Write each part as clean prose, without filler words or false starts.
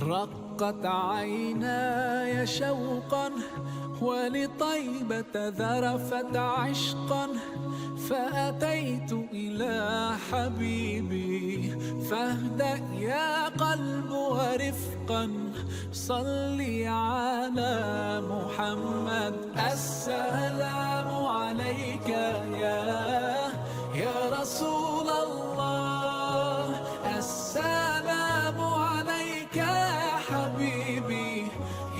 رقت عيناي شوقا ولطيبة ذرفت عشقا، فأتيت إلى حبيبي فاهدأ يا قلب ورفقا، صلي على محمد. السلام عليك يا رسول الله، السلام عليك يا حبيبي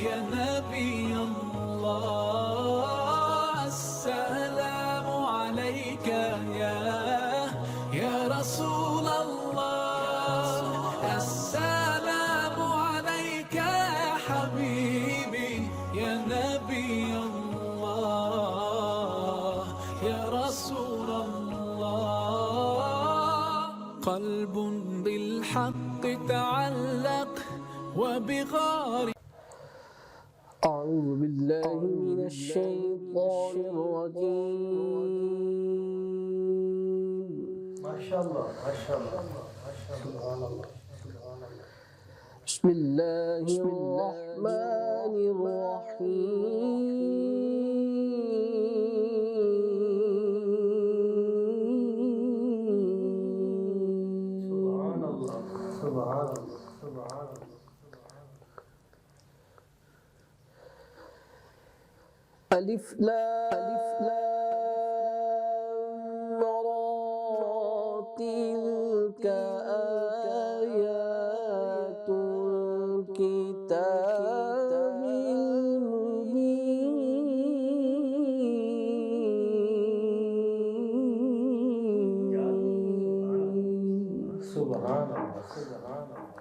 يا نبي الله، السلام عليك يا رسول الله، السلام عليك يا حبيبي يا نبي الله يا رسول الله. قلب بالحق تعلق وبغار. أعوذ بالله من الشيطان الرجيم. ما شاء الله ما شاء الله سبحان الله. بسم الله الرحمن الرحيم. سبحان الله سبحان الله سبحان الله. ألف لام را تلك آيات الكتاب المبين. سبحان الله سبحان الله.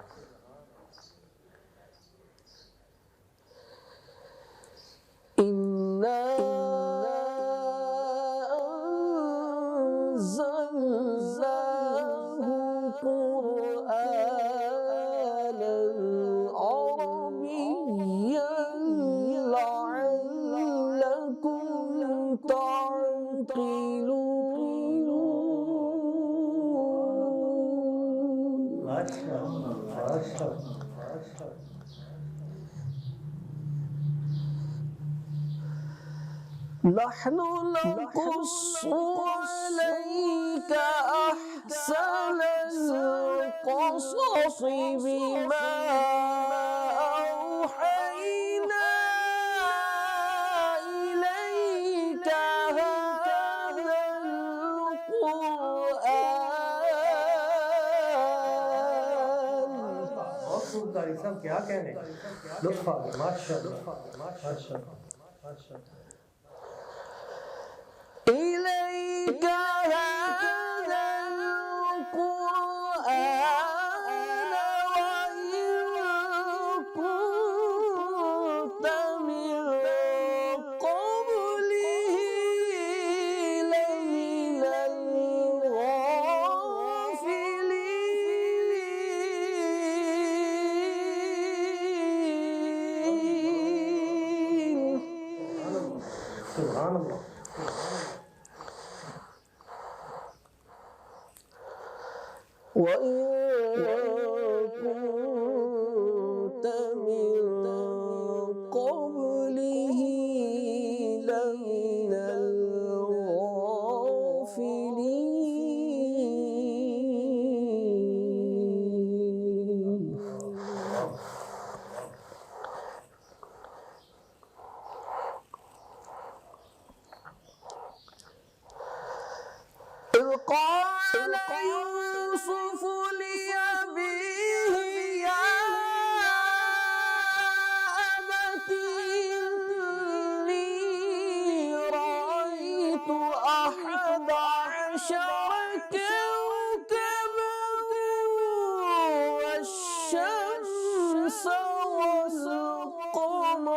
إنا أنزلناه قرآنا عربيا لعلكم تعقلون. ما شاء الله ما شاء الله ما شاء الله. نحن نقص عليك أحسن القصص بما أوحينا إليك هذا القرآن. بہت خوبصورت صاحب کیا کہنے، لطف آ گیا. ما شاء اللہ ما شاء اللہ ما شاء اللہ. إليك هذا القرآن وإن كنت من قبله لمن الغافلين. سبحان الله. وإن كنت من قبله لمن الغافلين. إذ قال يوسف لأبيه يا أبت إني رأيت 11 كوكبا والشمس والقمر.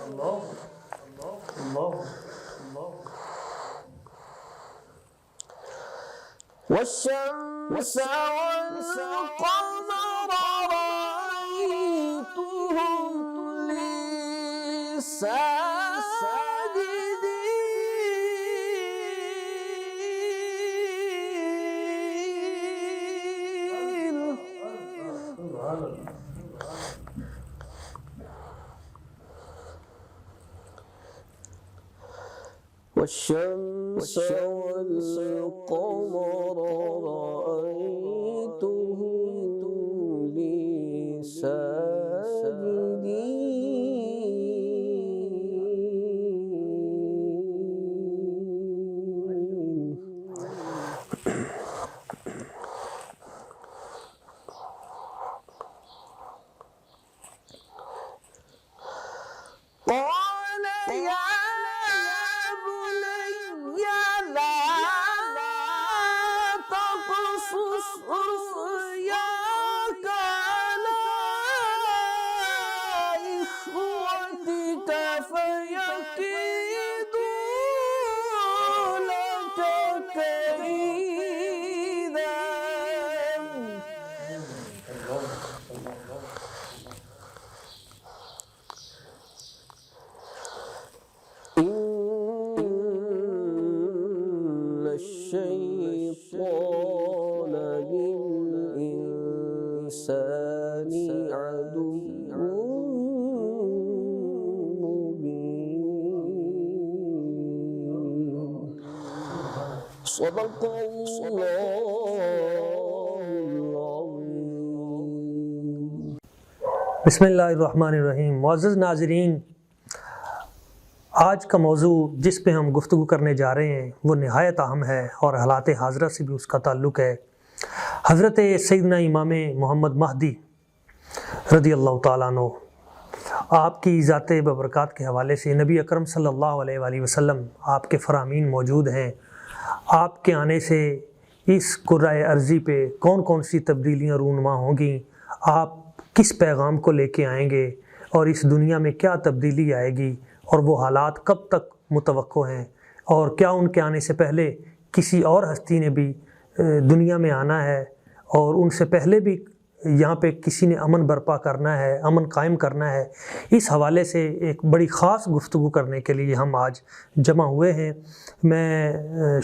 الله الله الله. والشمس والقمر رأيتهم لي ساجدين. سبحان الله والشمس والقمر رأيتهم لي ساجدين. قال يا بني لا تقصص رؤياك على إخوتك فيكيدوا لك كيدا. إن الشيطان للإنسان عدو مبين. صدق الله العظيم. بسم اللہ الرحمن الرحیم. معزز ناظرین، آج کا موضوع جس پہ ہم گفتگو کرنے جا رہے ہیں وہ نہایت اہم ہے اور حالات حاضرہ سے بھی اس کا تعلق ہے. حضرت سیدنا امام محمد مہدی رضی اللہ تعالیٰ عنہ، آپ کی ذات ببرکات کے حوالے سے نبی اکرم صلی اللہ علیہ وآلہ وسلم آپ کے فرامین موجود ہیں. آپ کے آنے سے اس کرۂ ارضی پہ کون کون سی تبدیلیاں رونما ہوں گی، آپ کس پیغام کو لے کے آئیں گے اور اس دنیا میں کیا تبدیلی آئے گی، اور وہ حالات کب تک متوقع ہیں، اور کیا ان کے آنے سے پہلے کسی اور ہستی نے بھی دنیا میں آنا ہے، اور ان سے پہلے بھی یہاں پہ کسی نے امن برپا کرنا ہے، امن قائم کرنا ہے. اس حوالے سے ایک بڑی خاص گفتگو کرنے کے لیے ہم آج جمع ہوئے ہیں. میں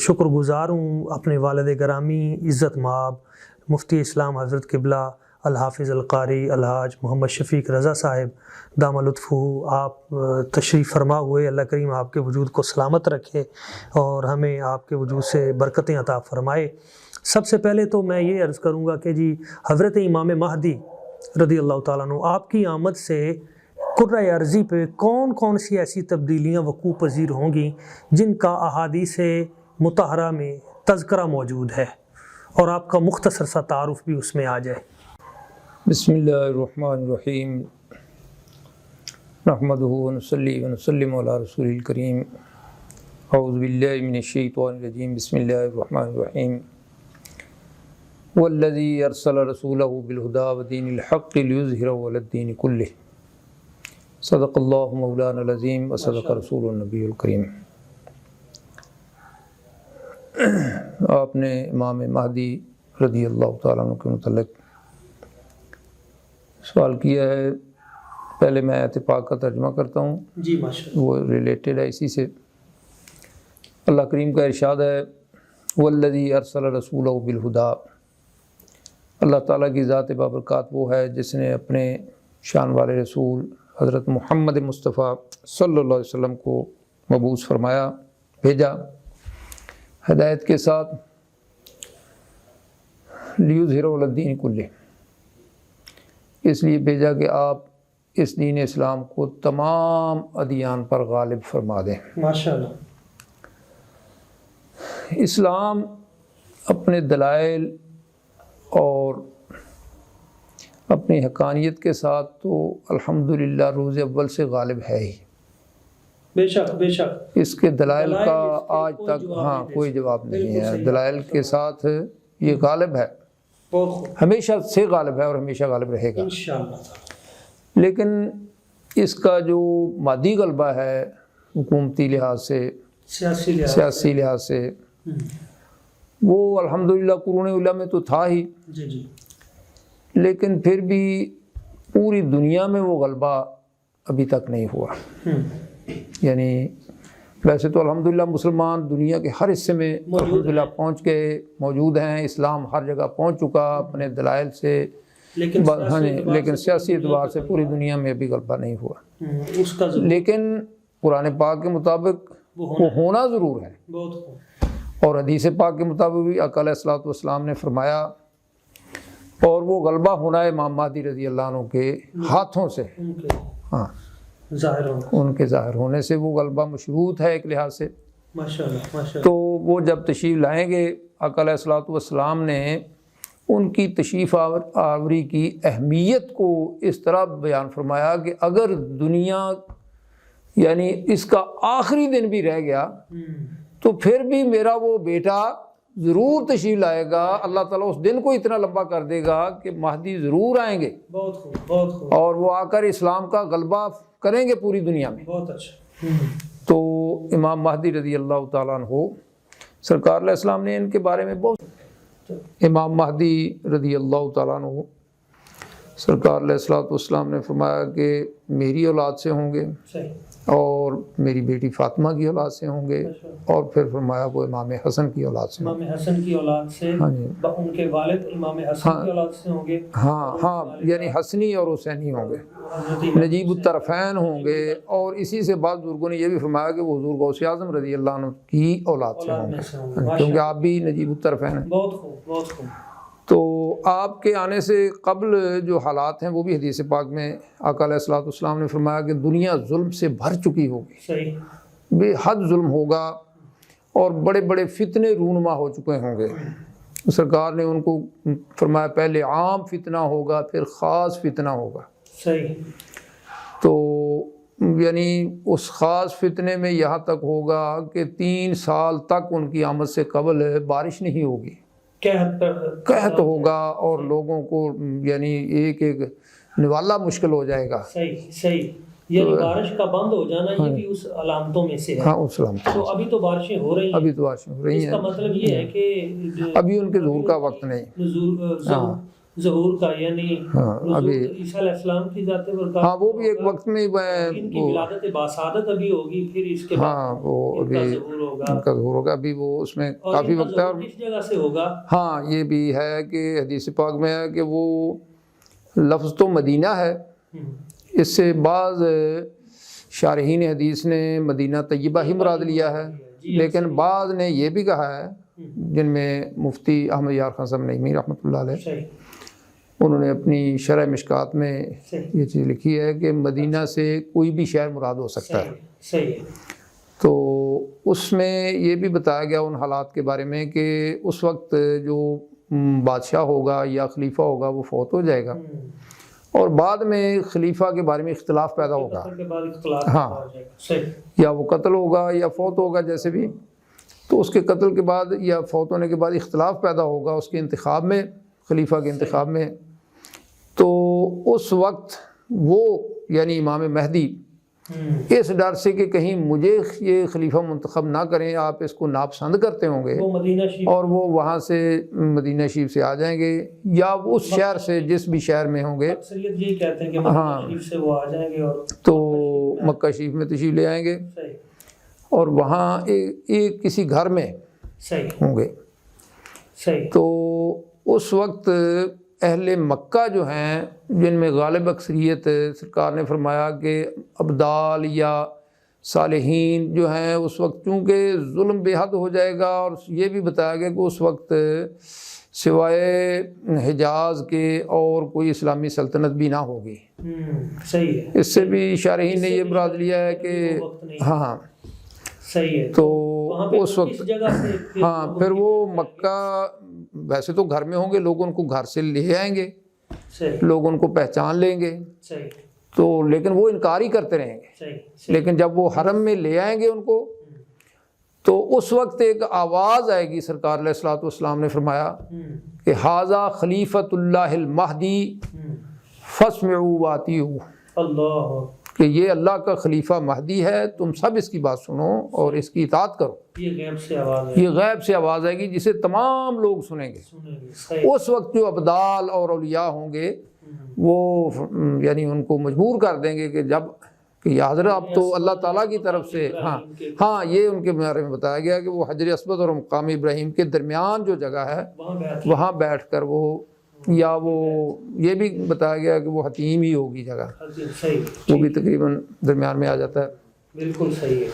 شکر گزار ہوں اپنے والد گرامی عزت مآب مفتی اسلام حضرت قبلہ الحافظ القاری الحاج محمد شفیق رضا صاحب دامہ لطفہ. آپ تشریف فرما ہوئے، اللہ کریم آپ کے وجود کو سلامت رکھے اور ہمیں آپ کے وجود سے برکتیں عطا فرمائے. سب سے پہلے تو میں یہ عرض کروں گا کہ جی حضرت امام مہدی رضی اللہ تعالیٰ عنہ، آپ کی آمد سے کرۂ ارضی پہ کون کون سی ایسی تبدیلیاں وقوع پذیر ہوں گی جن کا احادیث مطہرہ میں تذکرہ موجود ہے، اور آپ کا مختصر سا تعارف بھی اس میں آ جائے. بسم اللہ الرحمن الرحیم. نحمدہ ونصلی ونسلم علی رسول الکریم. اعوذ باللہ من الشیطان الرجیم. بسم اللہ الرحمن الرحیم. والذی ارسل رسولہ بالہدی ودین الحق لیظہرہ علی الدین کلہ. صدق اللہ مولانا العظیم وصدق رسول النبی الکریم. آپ نے امام مہدی رضی اللہ تعالیٰ عنہ کے متعلق سوال کیا ہے. پہلے میں آیت پاک کا ترجمہ کرتا ہوں. جی ماشاءاللہ. وہ ریلیٹڈ ہے اسی سے. اللہ کریم کا ارشاد ہے والذی ارسل رسولہ بالہدی. اللہ تعالیٰ کی ذات بابرکات وہ ہے جس نے اپنے شان والے رسول حضرت محمد مصطفیٰ صلی اللہ علیہ وسلم کو مبعوث فرمایا، بھیجا ہدایت کے ساتھ. لیظہرہ علی الدین کلہ، اس لیے بھیجا کہ آپ اس دین اسلام کو تمام ادیان پر غالب فرما دیں. ماشاءاللہ. اسلام اپنے دلائل اور اپنی حقانیت کے ساتھ تو الحمدللہ روز اول سے غالب ہے ہی. بے شک بے شک. اس کے دلائل کا آج تک کوئی جواب نہیں ہے. دلائل کے ساتھ یہ غالب ہے، ہمیشہ سے غالب ہے اور ہمیشہ غالب رہے گا انشاءاللہ. لیکن اس کا جو مادی غلبہ ہے حکومتی لحاظ سے، سیاسی لحاظ سے، وہ الحمدللہ قرون اولیٰ میں تو تھا ہی. جی جی. لیکن پھر بھی پوری دنیا میں وہ غلبہ ابھی تک نہیں ہوا. یعنی ویسے تو الحمدللہ مسلمان دنیا کے ہر حصے میں الحمدللہ پہنچ کے موجود ہیں. اسلام ہر جگہ پہنچ چکا اپنے دلائل سے، لیکن سیاسی اعتبار سے پوری دنیا میں ابھی غلبہ نہیں ہوا. لیکن قرآن پاک کے مطابق وہ ہونا ضرور ہے۔ بہت خوب۔ اور حدیث پاک کے مطابق بھی آقا علیہ الصلوۃ والسلام نے فرمایا، اور وہ غلبہ ہونا ہے امام مہدی رضی اللہ عنہ کے ہاتھوں سے، ان کے ہاں ظاہر ہونا، ان کے ظاہر ہونے سے وہ غلبہ مشروط ہے ایک لحاظ سے۔ ماشاءاللہ ماشاءاللہ۔ تو وہ جب تشریف لائیں گے، آقا علیہ الصلوۃ والسلام نے ان کی تشریف آوری کی اہمیت کو اس طرح بیان فرمایا کہ اگر دنیا یعنی اس کا آخری دن بھی رہ گیا تو پھر بھی میرا وہ بیٹا ضرور تشریف لائے گا، اللہ تعالیٰ اس دن کو اتنا لمبا کر دے گا کہ مہدی ضرور آئیں گے، بہت خوب بہت خوب، اور وہ آ کر اسلام کا غلبہ کریں گے پوری دنیا میں۔ بہت اچھا۔ تو امام مہدی رضی اللہ تعالیٰ عنہ سرکار علیہ السلام نے ان کے بارے میں بہت، امام مہدی رضی اللہ تعالیٰ عنہ سرکار علیہ الصلوۃ والسلام نے فرمایا کہ میری اولاد سے ہوں گے، صحیح، اور میری بیٹی فاطمہ کی اولاد سے ہوں گے، اور پھر فرمایا وہ امام حسن کی اولاد سے ہوں امام حسن کی اولاد سے، ہاں جی، ان کے والد امام حسن کی اولاد سے ہوں گے، ہاں یعنی حسنی اور حسینی ہوں گے، حضرت نجیب الطرفین ہوں گے، اور اسی سے بعض بزرگوں نے یہ بھی فرمایا کہ وہ حضور غوث اعظم رضی اللہ عنہ کی اولاد سے ہوں گے، کیونکہ آپ بھی نجیب الطرفین ہیں۔ بہت خوب بہت خوب۔ تو آپ کے آنے سے قبل جو حالات ہیں وہ بھی حدیث پاک میں آقا علیہ الصلوۃ والسلام نے فرمایا کہ دنیا ظلم سے بھر چکی ہوگی، صحیح، بے حد ظلم ہوگا، اور بڑے بڑے فتنے رونما ہو چکے ہوں گے۔ سرکار نے ان کو فرمایا پہلے عام فتنہ ہوگا، پھر خاص فتنہ ہوگا۔ صحیح، تو یعنی اس خاص فتنے میں یہاں تک ہوگا کہ 3 سال تک ان کی آمد سے قبل بارش نہیں ہوگی، قحط ہوگا، اور لوگوں کو یعنی ایک ایک نوالا مشکل ہو جائے گا۔ صحیح صحیح، یعنی بارش کا بند ہو جانا یہ بھی اس علامتوں میں سے ہے۔ ہاں اس علامت، تو ابھی تو بارشیں ہو رہی ہیں، ابھی تو بارشیں ہو رہی اس کا ہیں، مطلب یہ ہے کہ ابھی ان کے ظہور کا وقت نہیں۔ ظہور کا یعنی ابھی عیسیٰ علیہ السلام کی ذات برکات، ہاں وہ بھی ایک وقت میں ان کی ولادت باسعادت ابھی ہوگی، پھر اس کے بعد ہاں وہ ابھی ان کا ظہور ہوگا، ان کا ظہور ہوگا، ابھی وہ اس میں اور کافی ان کا وقت ہے۔ اور ظہور کس جگہ سے ہوگا؟ ہاں یہ بھی ہے کہ حدیث پاک میں ہے کہ وہ لفظ تو مدینہ ہے، اس سے بعض شارحین حدیث نے مدینہ طیبہ ہی مراد لیا ہے، لیکن بعض نے یہ بھی کہا ہے، جن میں مفتی احمد یار خان صاحب نعیمی رحمۃ اللہ علیہ، صحیح انہوں نے اپنی شرح مشکات میں صحیح یہ چیز لکھی ہے کہ مدینہ سے کوئی بھی شہر مراد ہو سکتا ہے۔ صحیح، تو اس میں یہ بھی بتایا گیا ان حالات کے بارے میں کہ اس وقت جو بادشاہ ہوگا یا خلیفہ ہوگا وہ فوت ہو جائے گا، اور بعد میں خلیفہ کے بارے میں اختلاف پیدا ہوگا، کے بعد اختلاف ہاں، ہو جائے گا۔ صحیح، یا وہ قتل ہوگا یا فوت ہوگا جیسے بھی، تو اس کے قتل کے بعد یا فوت ہونے کے بعد اختلاف پیدا ہوگا اس کے انتخاب میں، خلیفہ کے انتخاب میں۔ تو اس وقت وہ یعنی امام مہدی اس ڈر سے کہ کہیں مجھے یہ خلیفہ منتخب نہ کریں، آپ اس کو ناپسند کرتے ہوں گے، وہ مدینہ شریف اور وہ وہاں سے مدینہ شریف سے آ جائیں گے، یا اس شہر سے جس بھی شہر میں ہوں گے، اکثریت یہی کہتے ہیں کہ مدینہ شریف سے وہ آ جائیں گے اور تو مکہ شریف میں تشریف لے آئیں گے، صحیح اور وہاں ایک کسی گھر میں صحیح ہوں گے۔ صحیح، تو اس وقت اہل مکہ جو ہیں، جن میں غالب اکثریت، سرکار نے فرمایا کہ ابدال یا صالحین جو ہیں، اس وقت چونکہ ظلم بے حد ہو جائے گا، اور یہ بھی بتایا گیا کہ اس وقت سوائے حجاز کے اور کوئی اسلامی سلطنت بھی نہ ہوگی۔ صحیح ہے، اس سے بھی شارحین نے یہ مراد لیا ہے کہ ہاں، صحیح ہے، تو وہاں پہ اس وقت کس جگہ سے ہاں پھر وہ مکہ ویسے تو گھر میں ہوں گے، لوگ ان کو گھر سے لے آئیں گے، صحیح لوگ ان کو پہچان لیں گے، صحیح تو لیکن وہ انکار ہی کرتے رہیں گے، صحیح لیکن جب وہ حرم میں لے آئیں گے ان کو، تو اس وقت ایک آواز آئے گی، سرکار علیہ الصلوۃ والسلام نے فرمایا کہ ھذا خلیفۃ اللہ المہدی فاسمعوا واتیعوا، اللہ، کہ یہ اللہ کا خلیفہ مہدی ہے، تم سب اس کی بات سنو اور اس کی اطاعت کرو۔ یہ غیب سے آواز ہے، یہ غیب سے آواز آئے گی جسے تمام لوگ سنیں گے۔ سنیں گے، صحیح اس وقت جو ابدال اور اولیاء ہوں گے وہ یعنی ان کو مجبور کر دیں گے کہ جب کہ یا حضرت اب تو اللہ تعالیٰ کی طرف سے، ہاں یہ ان کے بارے میں بتایا گیا کہ وہ حجر اسود اور مقام ابراہیم کے درمیان جو جگہ ہے وہاں بیٹھ کر وہ، یا وہ یہ بھی بتایا گیا کہ وہ حتیم ہی ہوگی جگہ، صحیح، وہ بھی تقریباً درمیان میں آ جاتا ہے۔ بالکل صحیح ہے۔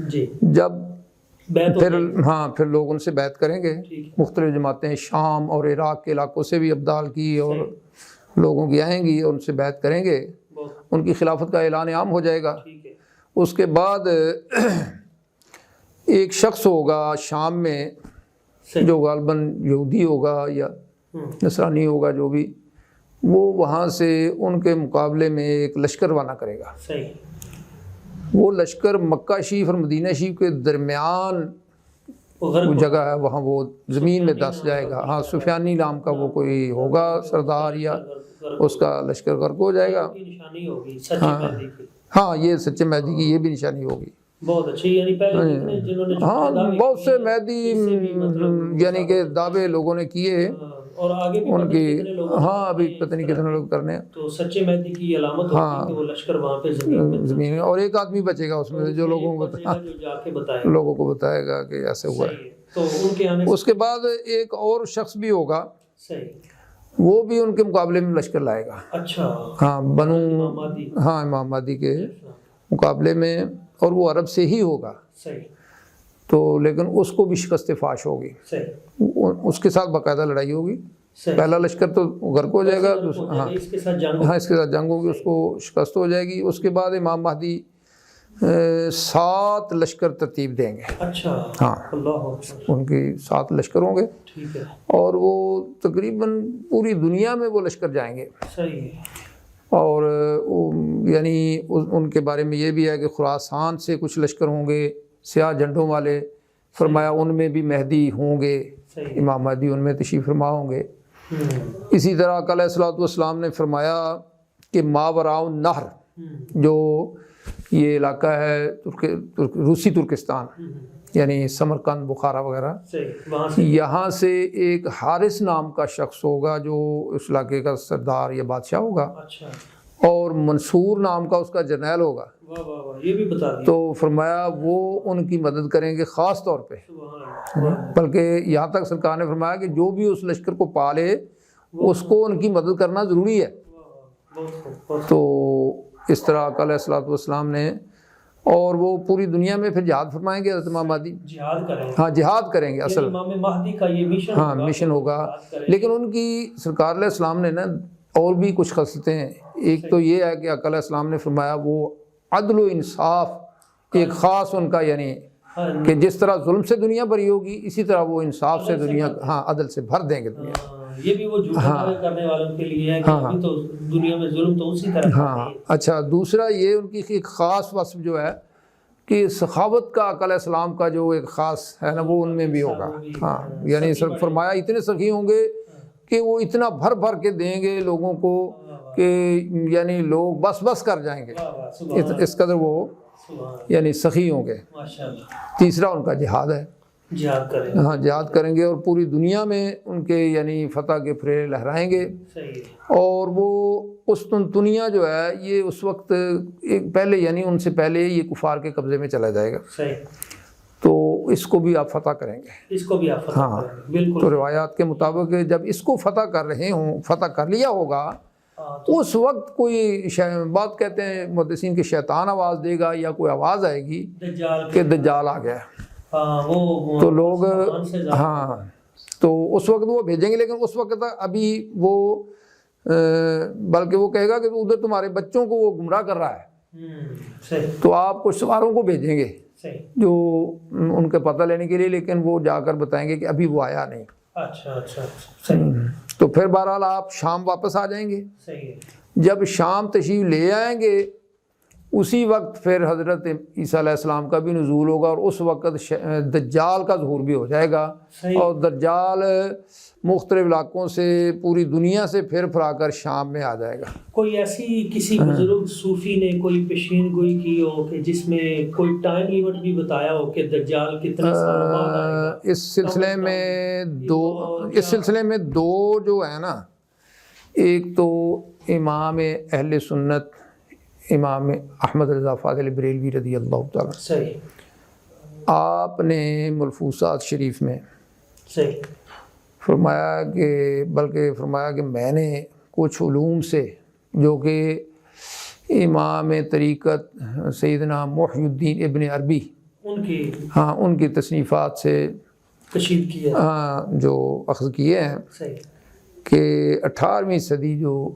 جی جب بیعت ہو پھر جائے. ہاں پھر لوگ ان سے بیعت کریں گے. ٹھیک ہے. مختلف جماعتیں شام اور عراق کے علاقوں سے بھی ابدال کی اور لوگوں کی آئیں گی اور ان سے بیعت کریں گے. بہت ان کی خلافت کا اعلان عام ہو جائے گا. ٹھیک ہے. اس کے بعد ایک شخص ہوگا شام میں صحیح. جو غالباً یہودی ہوگا یا نصرانی ہوگا جو بھی، وہ وہاں سے ان کے مقابلے میں ایک لشکر روانہ کرے گا. صحیح. وہ لشکر مکہ شریف اور مدینہ شریف کے درمیان وہ جگہ ہے، وہاں وہ زمین میں دس جائے گا. ہاں سفیانی نام کا وہ کوئی ہوگا سردار یا اس کا لشکر غرق ہو جائے گا. نشانی ہوگی سچے مہدی کی. ہاں یہ سچے مہدی کی یہ بھی نشانی ہوگی. بہت اچھی. یعنی پہلے جتنے جنہوں نے ہاں بہت سے مہدی یعنی کہ دعوے لوگوں نے کیے اور آگے بھی ان کی. کتنے لوگوں ہاں ابھی پتہ نہیں کتنے لوگ کرنے ہیں. تو سچے مہدی کی علامت ہوتی ہے کہ وہ لشکر وہاں پہ زمین میں زمین میں، اور ایک آدمی بچے گا اس میں سے جو لوگوں کو جو جا کے بتائے. لوگوں کو بتائے گا کہ ایسے ہوا ہے. صحیح ہے. تو ان کے آنے اس کے بعد ایک اور شخص بھی ہوگا، صحیح. وہ بھی ان کے مقابلے میں لشکر لائے گا. اچھا. ہاں بنو مہدی. ہاں امام مہدی کے مقابلے میں، اور وہ عرب سے ہی ہوگا. صحیح. تو لیکن اس کو بھی شکست فاش ہوگی. صحیح. اس کے ساتھ باقاعدہ لڑائی ہوگی. صحیح. پہلا لشکر تو غرق ہو جائے گا. ہاں اس کے ساتھ جنگ. ہاں اس کے ساتھ جنگ ہوگی، اس کو شکست ہو جائے گی. اس کے بعد امام مہدی 7 لشکر ترتیب دیں گے. اچھا. ہاں اللہ اکبر. ان کی 7 لشکر ہوں گے ٹھیک ہے. اور وہ تقریباً پوری دنیا میں وہ لشکر جائیں گے. صحیح ہے. اور یعنی ان کے بارے میں یہ بھی ہے کہ خراسان سے کچھ لشکر ہوں گے سیاہ جھنڈوں والے. فرمایا ان میں بھی مہدی ہوں گے. صحیح. امام مہدی ان میں تشریف فرما ہوں گے. اسی طرح علیہ الصلوۃ والسلام نے فرمایا کہ ماوراء النہر جو یہ علاقہ ہے روسی ترکستان یعنی سمرقند بخارا وغیرہ، یہاں سے ایک حارث نام کا شخص ہوگا جو اس علاقے کا سردار یا بادشاہ ہوگا. اچھا. اور منصور نام کا اس کا جرنیل ہوگا. واہ واہ واہ. یہ بھی بتا دیا. تو فرمایا وہ ان کی مدد کریں گے خاص طور پہ. بلکہ یہاں تک سرکار نے فرمایا کہ جو بھی اس لشکر کو پالے اس کو ان کی مدد کرنا ضروری ہے. تو اس طرح علیہ الصلوۃ والسلام نے، اور وہ پوری دنیا میں پھر جہاد فرمائیں گے. حضرت امام مہدی جہاد کریں گے. ہاں جہاد کریں گے. اصل امام مہدی کا یہ مشن ہاں مشن ہوگا. لیکن ان کی سرکار علیہ السلام نے نا اور بھی کچھ خصلتیں ہیں. ایک تو یہ ہے کہ آقا علیہ السلام نے فرمایا وہ عدل و انصاف ایک خاص ان کا، یعنی کہ جس طرح ظلم سے دنیا بری ہوگی اسی طرح وہ انصاف سے دنیا ہاں عدل سے بھر دیں گے دنیا. یہ بھی وہ جھوٹا کرنے والوں کے لیے ہے کہ ابھی تو دنیا میں ظلم تو اسی طرح. ہاں اچھا. دوسرا یہ ان کی ایک خاص وصف جو ہے کہ سخاوت کا آقا علیہ السلام کا جو ایک خاص ہے نا وہ ان میں بھی ہوگا. ہاں یعنی فرمایا اتنے سخی ہوں گے کہ وہ اتنا بھر بھر کے دیں گے لوگوں کو کہ یعنی لوگ بس بس کر جائیں گے. اس قدر وہ یعنی سخی ہوں گے. تیسرا ان کا جہاد ہے. جہاد کریں گے. ہاں جہاد کریں گے اور پوری دنیا میں ان کے یعنی فتح کے پھرے لہرائیں گے. اور وہ قسطنطنیہ جو ہے یہ اس وقت ایک پہلے یعنی ان سے پہلے یہ کفار کے قبضے میں چلا جائے گا. تو اس کو بھی آپ فتح کریں گے. اس کو بھی آپ فتح ہاں کریں گے. بالکل. تو روایات کے مطابق جب اس کو فتح کر رہے ہوں فتح کر لیا ہوگا اس وقت کوئی بات کہتے ہیں محدثین کہ شیطان آواز دے گا یا کوئی آواز آئے گی کہ دجال آ گیا. تو لوگ ہاں تو اس وقت وہ بھیجیں گے. لیکن اس وقت ابھی وہ بلکہ وہ کہے گا کہ ادھر تمہارے بچوں کو وہ گمراہ کر رہا ہے تو آپ کچھ سواروں کو بھیجیں گے جو ان کے پتہ لینے کے لیے، لیکن وہ جا کر بتائیں گے کہ ابھی وہ آیا نہیں. اچھا. تو پھر بہرحال آپ شام واپس آ جائیں گے. جب شام تشریف لے آئیں گے اسی وقت پھر حضرت عیسیٰ علیہ السلام کا بھی نزول ہوگا اور اس وقت دجال کا ظہور بھی ہو جائے گا. اور دجال مختلف علاقوں سے پوری دنیا سے پھر پھرا کر شام میں آ جائے گا. کوئی ایسی کسی بزرگ صوفی نے کوئی پیشین گوئی کی ہو کہ جس میں کوئی ٹائم لیمٹ بھی بتایا ہو کہ دجال کتنے سال بعد آئے گا؟ اس سلسلے میں دو جو ہے نا، ایک تو امام اہل سنت امام احمد رضا فاضل بریلوی رضی اللہ تعالیٰ صحیح. آپ نے ملفوظات شریف میں صحیح فرمایا کہ بلکہ فرمایا کہ میں نے کچھ علوم سے جو کہ امام طریقت سیدنا محی الدین ابن عربی ان کی ہاں ان کی تصنیفات سے کشید کی ہے، جو اخذ کیے ہیں صحیح، کہ 18ویں صدی جو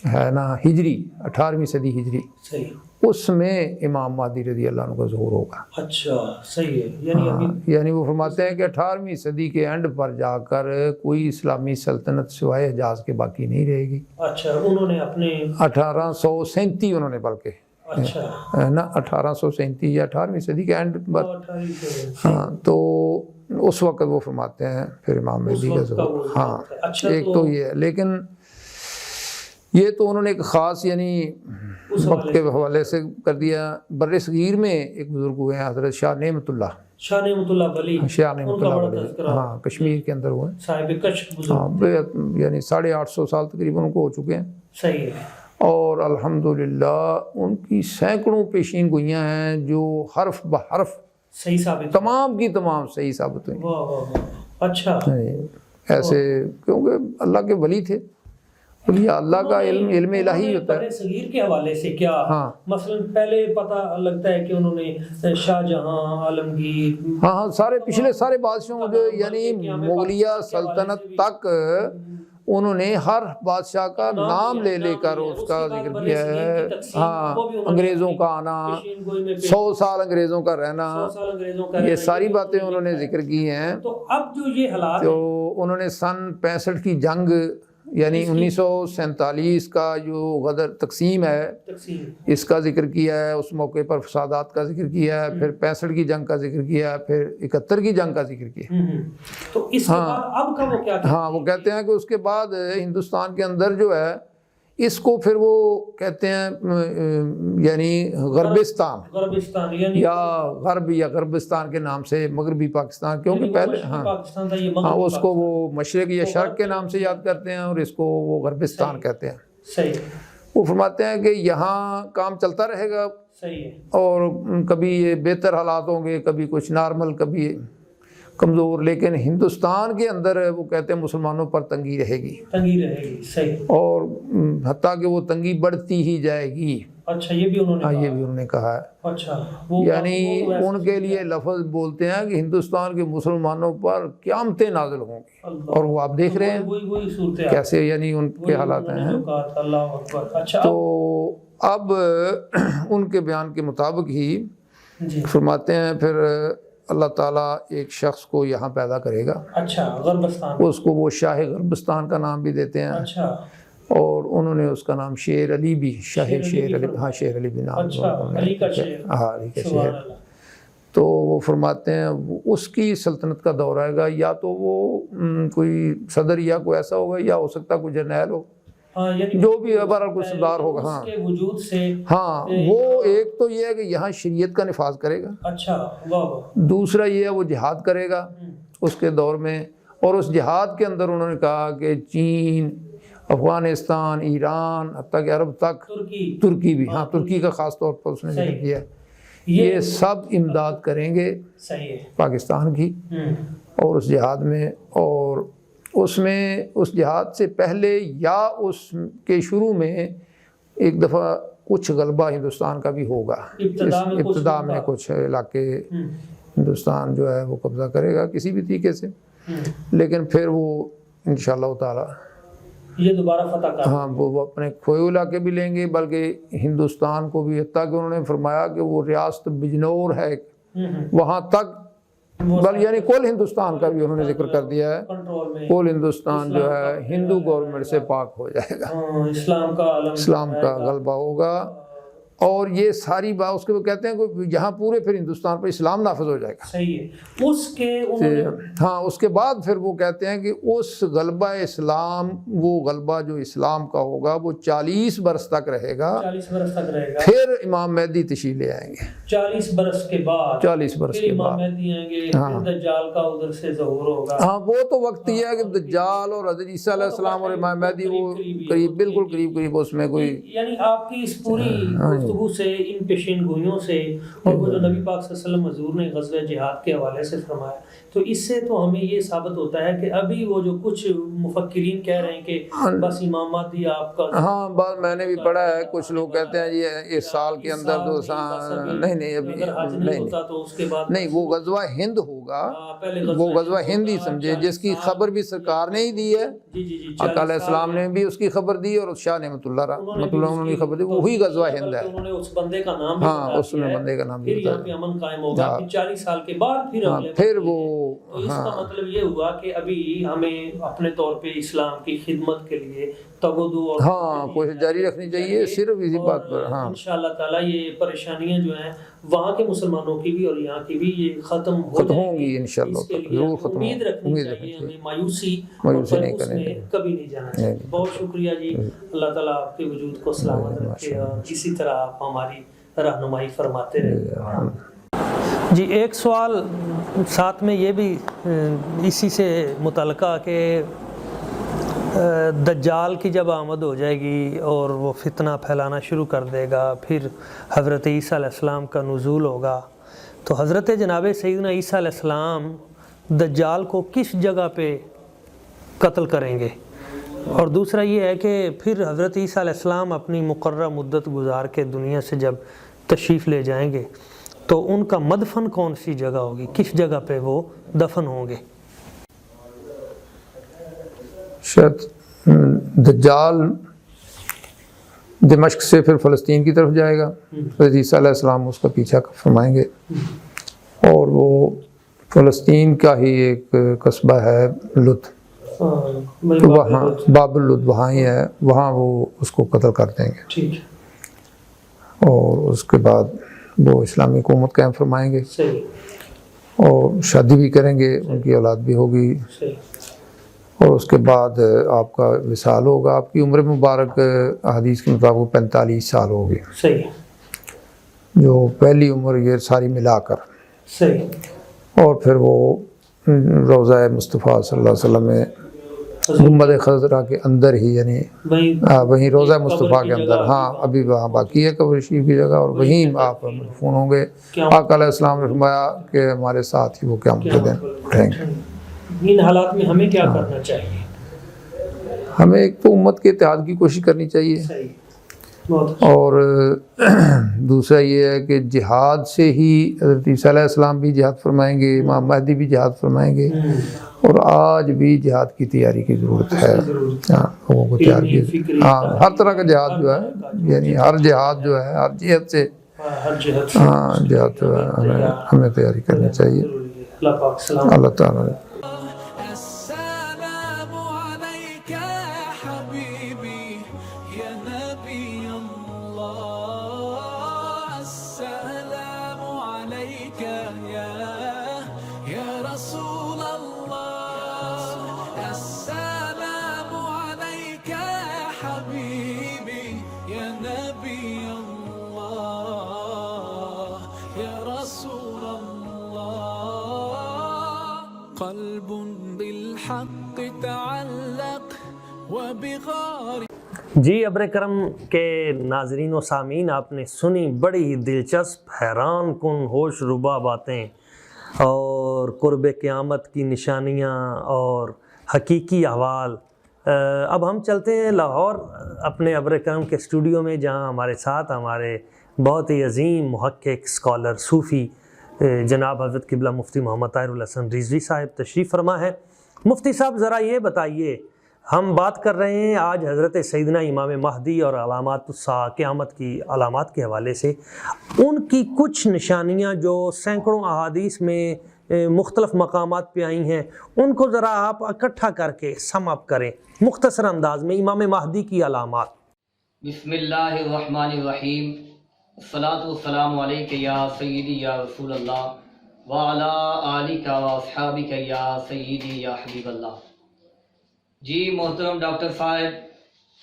ہے نا ہجری، 18ویں صدی ہجری، صحیح، اس میں امام مہدی رضی اللہ عنہ کا ظہور ہوگا۔ اچھا صحیح ہے، یعنی ابھی یعنی وہ فرماتے ہیں کہ 18ویں صدی کے اینڈ پر جا کر کوئی اسلامی سلطنت سوائے حجاز کے باقی نہیں رہے گی۔ اچھا انہوں نے اپنے 1837 انہوں نے بلکہ اچھا ہے نا 1837 یا 18ویں صدی کے اینڈ پر، 18 سے ہاں تو اس وقت وہ فرماتے ہیں پھر امام مہدی کا ظہور۔ ہاں اچھا ایک تو یہ ہے، لیکن یہ تو انہوں نے ایک خاص یعنی وقت کے حوالے سے کر دیا۔ بر صغیر میں ایک بزرگ ہوئے ہیں حضرت شاہ نعمت اللہ، شاہ نعمت اللہ ولی، شاہ نعمت ان کا اللہ بڑا ولی، تذکرہ، ہاں کشمیر کے اندر ہوئے ہیں، صاحب کشف بزرگ، ہاں یعنی 850 سال تقریباً ان کو ہو چکے ہیں، صحیح ہے، اور الحمدللہ ان کی سینکڑوں پیشین گوئیاں ہیں جو حرف بحرف صحیح ثابت، تمام کی تمام صحیح ثابت ہوئی۔ واہ واہ واہ، اچھا ایسے کیونکہ اللہ کے ولی تھے، اولیاء اللہ کا علم الہی ہوتا ہے۔ بر صغیر کے حوالے سے کیا ہاں مثلا پہلے پتہ لگتا ہے کہ انہوں نے شاہ جہاں، عالمگیر، ہاں سارے پچھلے سارے بادشاہوں جو یعنی مغلیہ سلطنت تک انہوں نے ہر بادشاہ کا نام لے لے کر اس کا ذکر کیا ہے۔ ہاں انگریزوں کا آنا، 100 سال انگریزوں کا رہنا، یہ ساری باتیں انہوں نے ذکر کی ہیں۔ تو اب جو یہ حالات تو انہوں نے سن 65 کی جنگ یعنی 1947 کا جو غدر تقسیم ہے تقسیم، اس کا ذکر کیا ہے، اس موقع پر فسادات کا ذکر کیا ہے، پھر 65 کی جنگ کا ذکر کیا ہے، پھر 71 کی جنگ کا ذکر کیا ہے۔ تو اس کے بعد اب کا وہ کیا ہاں وہ کہتے ہیں کہ اس کے بعد ہندوستان کے اندر جو ہے اس کو پھر وہ کہتے ہیں یعنی غربستان غربستان یعنی یا غرب یا غربستان کے نام سے مغربی پاکستان، کیونکہ پہلے ہاں پاکستان تھا، یہ ہاں مغربی اس کو وہ مشرق یا شرق کے نام سے یاد کرتے ہیں اور اس کو وہ غربستان کہتے ہیں۔ صحیح، وہ فرماتے ہیں کہ یہاں کام چلتا رہے گا صحیح ہے، اور کبھی یہ بہتر حالات ہوں گے، کبھی کچھ نارمل، کبھی کمزور، لیکن ہندوستان کے اندر وہ کہتے ہیں مسلمانوں پر تنگی رہے گی، تنگی رہے گی، صحیح، اور حتیٰ کہ وہ تنگی بڑھتی ہی جائے گی۔ اچھا یہ بھی انہوں نے ہاں کہا، یہ بھی انہوں نے کہا ہے، اچھا وہ یعنی ان کے لیے لفظ بولتے ہیں کہ ہندوستان کے مسلمانوں پر قیامتیں نازل ہوں گی، اور وہ آپ دیکھ رہے ہیں وہی صورت کیسے یعنی ان کے حالات ہیں۔ اللہ اکبر، اچھا تو اب ان کے بیان کے مطابق ہی جی، فرماتے ہیں پھر اللہ تعالیٰ ایک شخص کو یہاں پیدا کرے گا، اچھا غربستان، اس کو وہ شاہ غربستان کا نام بھی دیتے ہیں، اچھا اور انہوں نے اس کا نام شیر علی بھی، شاہ شیر علی، ہاں شیر علی بھی نام، اچھا علی کا شیر، ہاں علی کا سبحان شیر۔ اللہ، تو وہ فرماتے ہیں اس کی سلطنت کا دور آئے گا، یا تو وہ کوئی صدر یا کوئی ایسا ہوگا، یا ہو سکتا کوئی جرنیل ہو، ہاں یعنی جو بھی بہرحال کوئی سردار ہوگا۔ ہاں اس کے وجود سے، ہاں وہ ایک تو یہ ہے کہ یہاں شریعت کا نفاذ کرے گا، اچھا واہ واہ، دوسرا یہ ہے وہ جہاد کرے گا اس کے دور میں، اور اس جہاد کے اندر انہوں نے کہا کہ چین، افغانستان، ایران، حتیٰ کہ عرب تک، ترکی بھی، ہاں ترکی کا خاص طور پر اس نے ذکر کیا ہے، یہ سب امداد کریں گے صحیح ہے، پاکستان کی اور اس جہاد میں، اور اس میں اس جہاد سے پہلے یا اس کے شروع میں ایک دفعہ کچھ غلبہ ہندوستان کا بھی ہوگا، ابتدا میں کچھ علاقے ہندوستان جو ہے وہ قبضہ کرے گا کسی بھی طریقے سے، لیکن پھر وہ انشاءاللہ تعالی یہ دوبارہ فتح کر، ہاں وہ اپنے کھوئے علاقے بھی لیں گے، بلکہ ہندوستان کو بھی، حتیٰ کہ انہوں نے فرمایا کہ وہ ریاست بجنور ہے وہاں تک، بل یعنی کل ہندوستان کا بھی انہوں نے ذکر کر دیا ہے، کنٹرول میں، کل ہندوستان جو ہے ہندو گورنمنٹ سے پاک ہو جائے گا، اسلام کا عالم، اسلام کا غلبہ ہوگا، اور یہ ساری بات اس کے وہ کہتے ہیں کہ یہاں پورے پھر ہندوستان پر اسلام نافذ ہو جائے گا۔ صحیح ہے، اس کے انہوں نے، ہاں اس کے بعد پھر وہ کہتے ہیں کہ اس غلبہ اسلام، وہ غلبہ جو اسلام کا ہوگا وہ 40 برس تک رہے گا، 40 برس تک رہے گا، پھر امام مہدی تشریف لے آئیں گے، 40 برس کے بعد 40 برس پھر کے امام بعد، مہدی آئیں گے، پھر دجال کا ادھر سے ظہور ہوگا۔ ہاں وہ تو وقت یہ ہے کہ دجال اور حضرت عیسیٰ علیہ السلام اور امام مہدی وہ قریب، بالکل قریب اس میں کوئی، یعنی آپ کی اس پوری گفتگو سے، ان پیشین گوئیوں سے، اور وہ جو نبی پاک صلی اللہ علیہ وسلم حضور نے غزوہ جہاد کے حوالے سے فرمایا، تو اس سے تو ہمیں یہ ثابت ہوتا ہے کہ ابھی وہ جو کچھ مفکرین کہہ رہے ہیں کہ بس امام مہدی آپ کا، ہاں بات میں نے بھی پڑھا ہے، کچھ لوگ کہتے ہیں یہ اس سال کے اندر تو نہیں ابھی نہیں، وہ غزوہ ہند ہوگا، وہ غزوہ ہند ہی سمجھے، جس کی خبر بھی سرکار نے ہی دی ہے، آقا علیہ السلام نے بھی اس کی خبر دی، اور شاہ نعمت اللہ نے بھی خبر دی، وہی غزوہ ہند ہے۔ انہوں نے اس بندے کا نام بھی ہاں، اس نے بندے کا نام بھی بتایا، پھر امن قائم ہوگا، پھر 40 سال کے بعد پھر وہ، اس کا مطلب یہ ہوا کہ ابھی ہمیں اپنے طور پہ اسلام کی خدمت کے لیے تگودو اور ہاں کوشش جاری رکھنی چاہیے، صرف اسی بات پر۔ ہاں انشاءاللہ تعالی یہ پریشانیاں جو ہیں وہاں کے مسلمانوں کی بھی اور یہاں کی بھی یہ ختم ہوں گی انشاءاللہ، ضرور ختم امید رکھنی چاہیے، ہمیں مایوسی نہیں کرنی چاہیے، کبھی نہیں جانا چاہیے۔ بہت شکریہ جی، اللہ تعالیٰ آپ کے وجود کو سلامت رکھے اور اسی طرح آپ ہماری رہنمائی فرماتے رہے۔ جی ایک سوال ساتھ میں یہ بھی اسی سے متعلقہ کہ دجال کی جب آمد ہو جائے گی اور وہ فتنہ پھیلانا شروع کر دے گا، پھر حضرت عیسیٰ علیہ السلام کا نزول ہوگا، تو حضرت جناب سیدنا عیسیٰ علیہ السلام دجال کو کس جگہ پہ قتل کریں گے؟ اور دوسرا یہ ہے کہ پھر حضرت عیسیٰ علیہ السلام اپنی مقررہ مدت گزار کے دنیا سے جب تشریف لے جائیں گے تو ان کا مدفن کون سی جگہ ہوگی، کس جگہ پہ وہ دفن ہوں گے؟ شاید دجال دمشق سے پھر فلسطین کی طرف جائے گا، حضرت عیسیٰ علیہ السلام اس کا پیچھا فرمائیں گے، اور وہ فلسطین کا ہی ایک قصبہ ہے لد، وہاں باب اللد وہاں ہی ہے، وہاں وہ اس کو قتل کر دیں گے، اور اس کے بعد وہ اسلامی حکومت قائم فرمائیں گے، اور شادی بھی کریں گے، ان کی اولاد بھی ہوگی، اور اس کے بعد آپ کا وصال ہوگا۔ آپ کی عمر مبارک حدیث کے مطابق 45 سال ہوگی، جو پہلی عمر یہ ساری ملا کر، اور پھر وہ روضہ مصطفیٰ صلی اللہ علیہ وسلم میں گنبد خضرا کے اندر ہی، یعنی وہیں روضہ مصطفیٰ کے اندر، ہاں ابھی وہاں باقی ہے قبر شریف کی جگہ، اور وہیں آپ مدفون ہوں گے۔ آقا علیہ السلام نے فرمایا کہ ہمارے ساتھ ہی وہ قیامت کے دن اٹھیں گے۔ ان حالات میں ہمیں کیا کرنا چاہیے؟ ہمیں ایک تو امت کے اتحاد کی کوشش کرنی چاہیے، اور دوسرا یہ ہے کہ جہاد سے ہی حضرت عیسیٰ علیہ السلام بھی جہاد فرمائیں گے، امام مہدی بھی جہاد فرمائیں گے، اور آج بھی جہاد کی تیاری کی ضرورت ہے، ہاں لوگوں کو تیار کی، ہاں ہر طرح کا جہاد جو ہے، یعنی ہر جہاد جو ہے ہر جہت سے، ہاں جہاد جو ہے ہمیں تیاری کرنی چاہیے۔ اللہ تعالیٰ قلب بالحق تعلق وبغار۔ جی ابر کرم کے ناظرین و سامعین، آپ نے سنی بڑی ہی دلچسپ، حیران کن، ہوش ربا باتیں اور قرب قیامت کی نشانیاں اور حقیقی احوال۔ اب ہم چلتے ہیں لاہور اپنے ابر کرم کے اسٹوڈیو میں، جہاں ہمارے ساتھ ہمارے بہت ہی عظیم محقق، اسکالر، صوفی جناب حضرت قبلہ مفتی محمد طاہر الحسن رضوی صاحب تشریف فرما ہے۔ مفتی صاحب ذرا یہ بتائیے، ہم بات کر رہے ہیں آج حضرت سیدنا امام مہدی اور علامات الساعہ، قیامت کی علامات کے حوالے سے، ان کی کچھ نشانیاں جو سینکڑوں احادیث میں مختلف مقامات پہ آئی ہیں، ان کو ذرا آپ اکٹھا کر کے سم اپ کریں مختصر انداز میں، امام مہدی کی علامات۔ بسم اللہ الرحمن الرحیم، الصلاۃ والسلام علیک یا سیدی یا رسول اللہ وعلی آلک و اصحابک یا سیدی یا حبیب اللہ۔ جی محترم ڈاکٹر صاحب،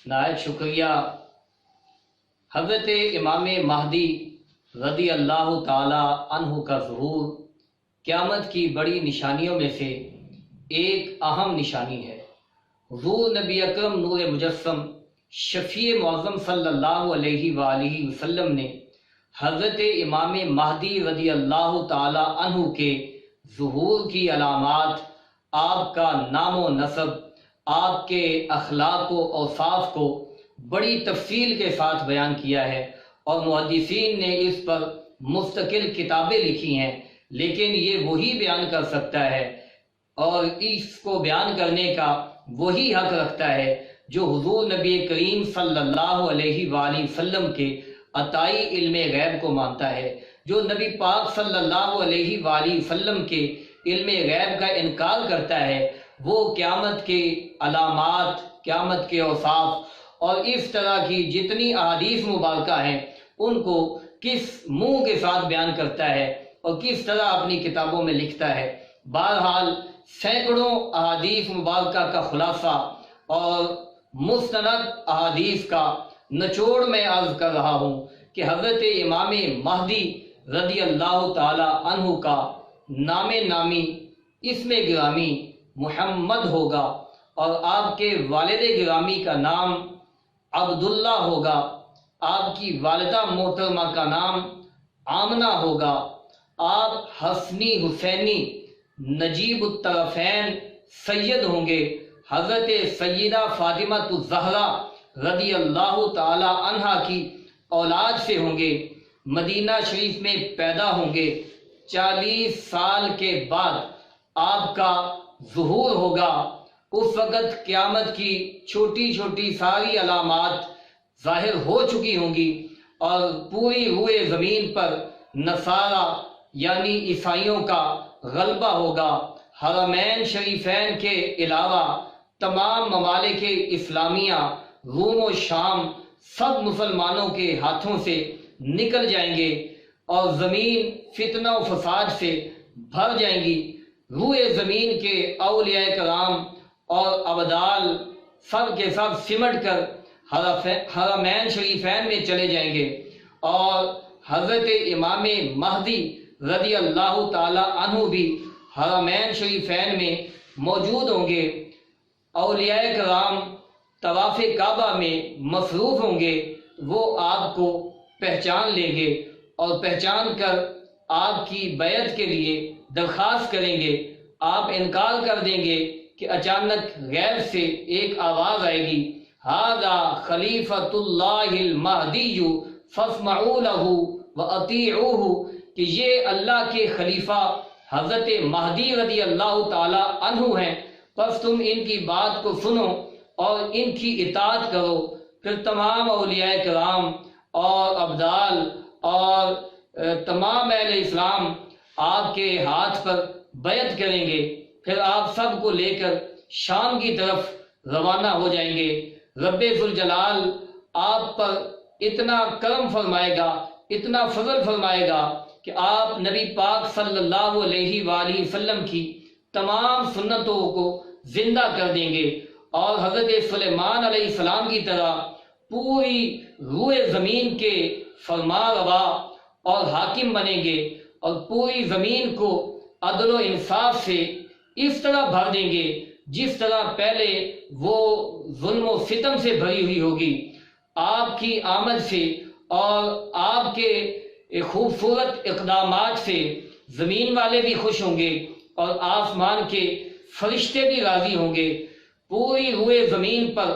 نہایت شکریہ۔ حضرت امام مہدی رضی اللہ تعالی عنہ کا ظہور قیامت کی بڑی نشانیوں میں سے ایک اہم نشانی ہے۔ حضور نبی اکرم نور مجسم شفیع معظم صلی اللہ علیہ وآلہ وسلم نے حضرت امام مہدی رضی اللہ تعالی عنہ کے ظہور کی علامات، آپ کا نام و نسب، آپ کے اخلاق و اوصاف کو بڑی تفصیل کے ساتھ بیان کیا ہے، اور محدثین نے اس پر مستقل کتابیں لکھی ہیں، لیکن یہ وہی بیان کر سکتا ہے اور اس کو بیان کرنے کا وہی حق رکھتا ہے جو حضور نبی کریم صلی اللہ علیہ وآلہ وسلم کے عطائی علم غیب کو مانتا ہے۔ جو نبی پاک صلی اللہ علیہ وآلہ وسلم کے علم غیب کا انکار کرتا ہے وہ قیامت کے علامات، قیامت کے اوصاف اور اس طرح کی جتنی احادیث مبارکہ ہیں ان کو کس منہ کے ساتھ بیان کرتا ہے اور کس طرح اپنی کتابوں میں لکھتا ہے۔ بہرحال سینکڑوں احادیث مبارکہ کا خلاصہ اور مستند احادیث کا نچوڑ میں عرض کر رہا ہوں کہ حضرت امام مہدی رضی اللہ تعالی عنہ کا نام نامی اسم گرامی محمد ہوگا، اور آپ کے والد گرامی کا نام عبداللہ ہوگا، آپ کی والدہ محترمہ کا نام آمنہ ہوگا، آپ حسنی حسینی نجیب الطرفین سید ہوں گے، حضرت سیدہ فاطمہ الزہرا رضی اللہ تعالی عنہا کی اولاد سے ہوں گے، مدینہ شریف میں پیدا ہوں گے، 40 سال کے بعد آپ کا ظہور ہوگا۔ اس وقت قیامت کی چھوٹی چھوٹی ساری علامات ظاہر ہو چکی ہوں گی اور پوری روئے زمین پر نصارہ یعنی عیسائیوں کا غلبہ ہوگا۔ حرمین شریفین کے علاوہ تمام ممالک اسلامیہ، روم و شام سب مسلمانوں کے ہاتھوں سے نکل جائیں گے اور زمین فتنہ و فساد سے بھر جائیں گی۔ روئے زمین کے اولیاء کرام اور ابدال سب کے سب سمٹ کر حرمین شریفین میں چلے جائیں گے، اور حضرت امام مہدی رضی اللہ تعالی عنہ بھی حرمین شریفین میں موجود ہوں گے۔ اولیاء کرام طواف کعبہ میں مصروف ہوں گے، وہ آپ کو پہچان لیں گے اور پہچان کر آپ کی بیعت کے لیے درخواست کریں گے۔ آپ انکار کر دیں گے کہ اچانک غیب سے ایک آواز آئے گی، ھذا خلیفۃ اللہ المہدی فاسمعوا لہ واطیعوہ، کہ یہ اللہ کے خلیفہ حضرت مہدی رضی اللہ تعالی عنہ ہیں، پس تم ان کی بات کو سنو اور ان کی اطاعت کرو۔ پھر تمام اولیاء کرام اور ابدال اور تمام اہل اسلام آپ کے ہاتھ پر بیعت کریں گے، پھر آپ سب کو لے کر شام کی طرف روانہ ہو جائیں گے۔ رب ذوالجلال آپ پر اتنا کرم فرمائے گا، اتنا فضل فرمائے گا کہ آپ نبی پاک صلی اللہ علیہ وآلہ وسلم کی تمام سنتوں کو زندہ کر دیں گے، اور حضرت سلیمان علیہ السلام کی طرح پوری روئے زمین کے فرما روا اور حاکم بنیں گے، اور پوری زمین کو عدل و انصاف سے اس طرح بھر دیں گے جس طرح پہلے وہ ظلم و ستم سے بھری ہوئی ہوگی۔ آپ کی آمد سے اور آپ کے خوبصورت اقدامات سے زمین والے بھی خوش ہوں گے اور آسمان کے فرشتے بھی راضی ہوں گے۔ پوری روئے زمین پر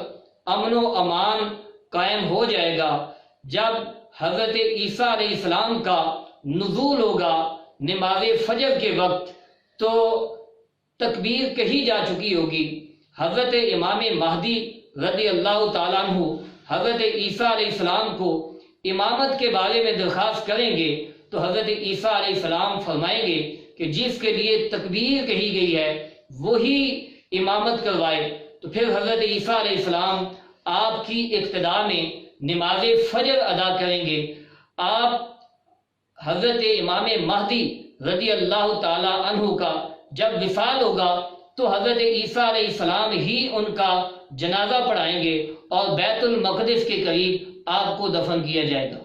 امن و امان قائم ہو جائے گا۔ جب حضرت عیسیٰ علیہ السلام کا نزول ہوگا نماز فجر کے وقت تو تکبیر کہی جا چکی ہوگی۔ حضرت امام مہدی رضی اللہ تعالیٰ عنہ حضرت عیسیٰ علیہ السلام کو امامت کے بارے میں درخواست کریں گے تو حضرت عیسیٰ علیہ السلام فرمائیں گے کہ جس کے لیے تکبیر کہی گئی ہے وہی امامت کروائے۔ تو پھر حضرت عیسیٰ علیہ السلام آپ کی اقتداء میں نماز فجر ادا کریں گے۔ آپ حضرت امام مہدی رضی اللہ تعالی عنہ کا جب وصال ہوگا تو حضرت عیسیٰ علیہ السلام ہی ان کا جنازہ پڑھائیں گے اور بیت المقدس کے قریب آپ کو دفن کیا جائے گا۔